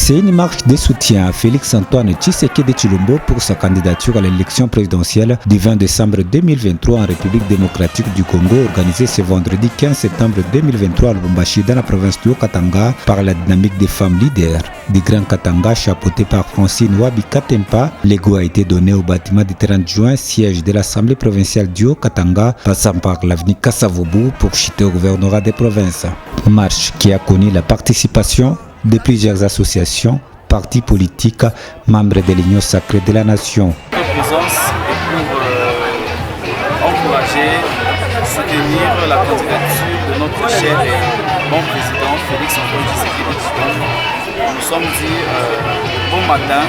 C'est une marche de soutien à Félix-Antoine Tshisekedi Tshilombo pour sa candidature à l'élection présidentielle du 20 décembre 2023 en République démocratique du Congo, organisée ce vendredi 15 septembre 2023 à Lubumbashi dans la province du Haut-Katanga par la dynamique des femmes leaders du Grand Katanga, chapeauté par Francine Wabi Katempa. L'ego a été donné au bâtiment du 30 juin, siège de l'Assemblée provinciale du Haut-Katanga, passant par l'avenue Kassavoubou pour chuter au gouvernorat des provinces. Marche qui a connu la participation de plusieurs associations, partis politiques, membres de l'Union sacrée de la nation. Notre présence est pour encourager, soutenir la candidature de notre cher et bon président Félix-Antoine Tshisekedi Tshilombo. Nous nous sommes dit bon matin,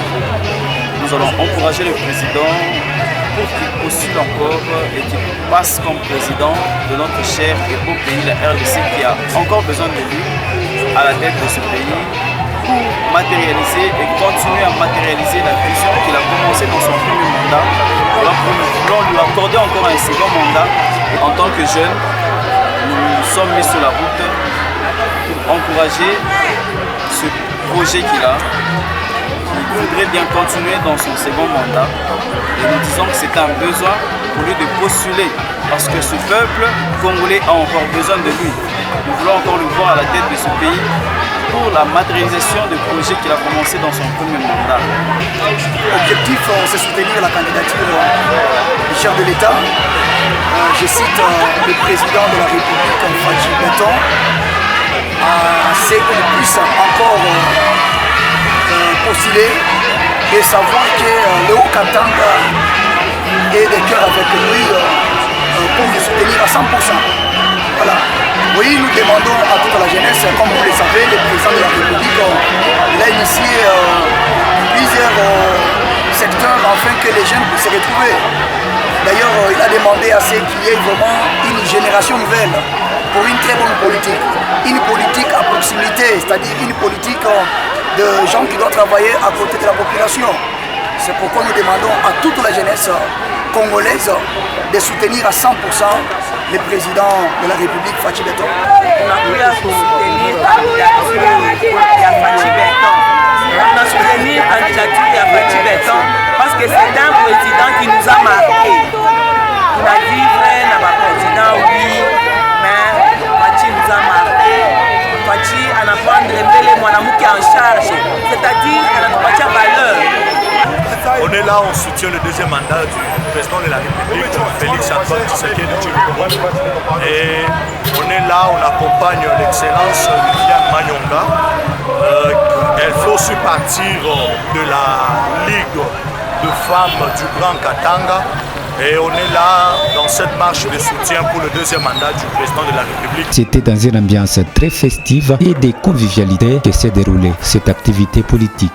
nous allons encourager le président pour qu'il postule encore et qu'il passe comme président de notre cher et beau pays, la RDC, qui a encore besoin de lui à la tête de ce pays pour matérialiser et continuer à matérialiser la vision qu'il a commencé dans son premier mandat. Nous voulons lui accorder encore un second mandat. En tant que jeunes, nous sommes mis sur la route pour encourager ce projet qu'il a. Il voudrait bien continuer dans son second mandat et nous disons que c'est un besoin pour lui de postuler parce que ce peuple congolais a encore besoin de lui. Nous voulons encore le voir à la tête de ce pays pour la matérialisation du projet qu'il a commencé dans son premier mandat. L'objectif, c'est soutenir la candidature du chef de l'État. Je cite le président de la République, Fachi Beton, c'est qu'il puisse encore postuler et savoir que le Haut-Katanga est de cœur avec lui pour le soutenir à 100%. Voilà. Oui, nous demandons à toute la jeunesse, comme vous le savez, le président de la République il a initié plusieurs secteurs afin que les jeunes puissent se retrouver. D'ailleurs, il a demandé à ce qu'il y ait vraiment une génération nouvelle pour une très bonne politique. Une politique à proximité, c'est-à-dire une politique de gens qui doivent travailler à côté de la population. C'est pourquoi nous demandons à toute la jeunesse congolaise de soutenir à 100% le président de la République, Fachi Beton. On a pu soutenir la candidature de Fachi Beton. On a soutenu la candidature de Fachi Beton parce que c'est un président qui nous a marqué. On a dit vrai, n'a pas président, oui, mais Fachi nous a marqué. Fachi en apprendre les Mwanamouki en charge, c'est-à-dire elle a pas valeur. On est là, on soutient le deuxième mandat du président de la République, Félix-Antoine Tshisekedi Tshilombo. Et on est là, on accompagne l'excellence Viviane Manyonga. Elle fait aussi partir de la Ligue de femmes du Grand Katanga. Et on est là dans cette marche de soutien pour le deuxième mandat du président de la République. C'était dans une ambiance très festive et de convivialité que s'est déroulée cette activité politique.